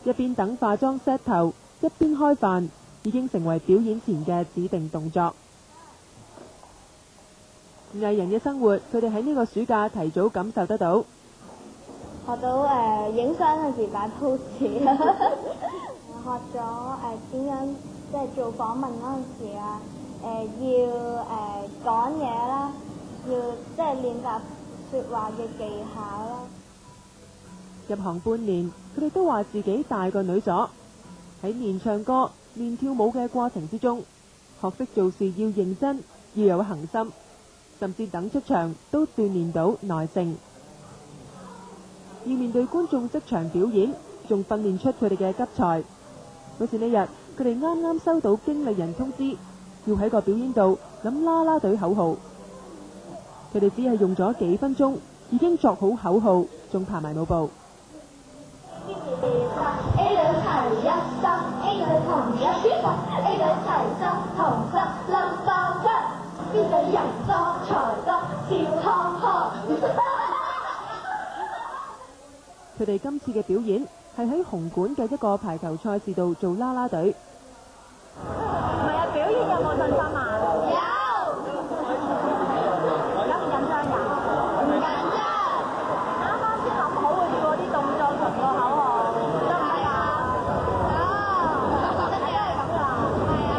一邊等化妝 set 頭，一邊開飯，已經成為表演前嘅指定動作。藝人嘅生活，佢哋喺呢個暑假提早感受得到。學到影相嗰時擺 pose， 學咗點樣即係做訪問嗰陣時啊，要講嘢啦，要即係練習説話嘅技巧啦。入行半年，佢哋都話自己大個女咗。喺練唱歌、練跳舞嘅過程之中，學識做事要認真，要有恒心，甚至等出場都鍛鍊到耐性。要面對觀眾即場表演，仲訓練出佢哋嘅急才。好似呢日，佢哋啱啱收到經理人通知，要喺個表演度諗啦啦隊口號。佢哋只係用咗幾分鐘，已經作好口號，仲排埋舞步。A 女齊一心 ，A 女同一心 ，A 女齊心同心，冧爆出，邊女人多才多，笑康康。佢哋今次嘅表演係喺紅館嘅一個排球賽事度做啦啦隊。唔係啊，表演有冇信心啊？有。緊唔緊張㗎？唔緊張。啱啱先諗好會做啲動作同個口號，得唔得啊？得。真係咁㗎？係啊。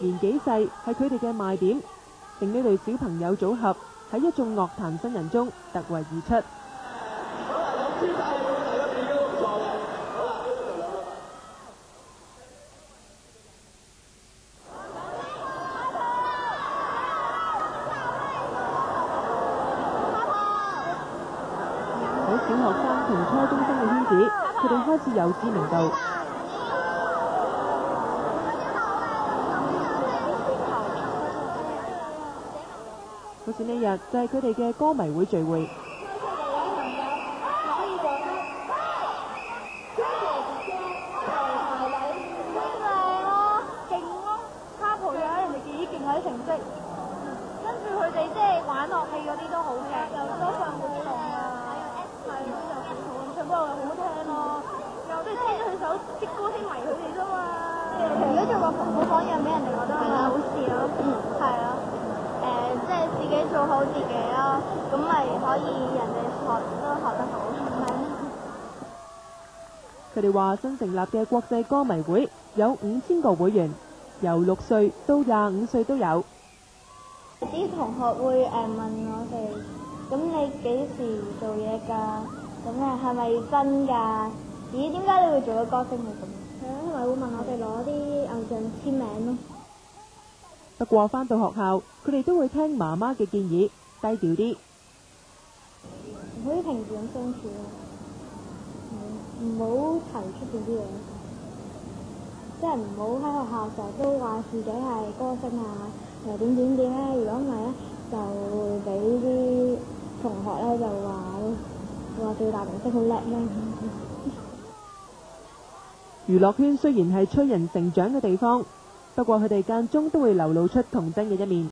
年紀細係佢哋嘅賣點，令呢類小朋友組合喺一眾樂壇新人中突圍而出。喺小學生同初中生嘅圈子，佢哋開始有知名度。好似呢日就係佢哋嘅歌迷會聚會。勁咯！卡普有人哋幾勁嗰啲成績，跟住佢哋即係玩樂器嗰啲都好勁，又多份活動啊，係咯，又好好，唱歌又好聽咯，又即係聽咗佢首啲歌先迷佢哋啫嘛。如果做個好榜樣俾人哋覺得係好事咯，係咯。即係自己做好自己咯，咁咪可以人哋學都學得好。佢哋話新成立嘅國際歌迷會有5000個會員，由6歲到25歲都有。啲同學會問我哋，咁你幾時做嘢㗎？咁係咪真㗎？咦，點解你會做咗歌星嘅咁？因為會問我哋攞啲偶像簽名咯。不過返到學校，佢哋都會聽媽媽嘅建議，低調啲。好似平時咁相處咯，唔好提出嗰啲嘢，即係唔好喺學校成日都話自己係歌星啊，又點點點咧。如果唔係咧，就會俾啲同學咧就話做大明星好叻咧。娛樂圈雖然係催人成長嘅地方，不過佢哋間中都會流露出童真嘅一面。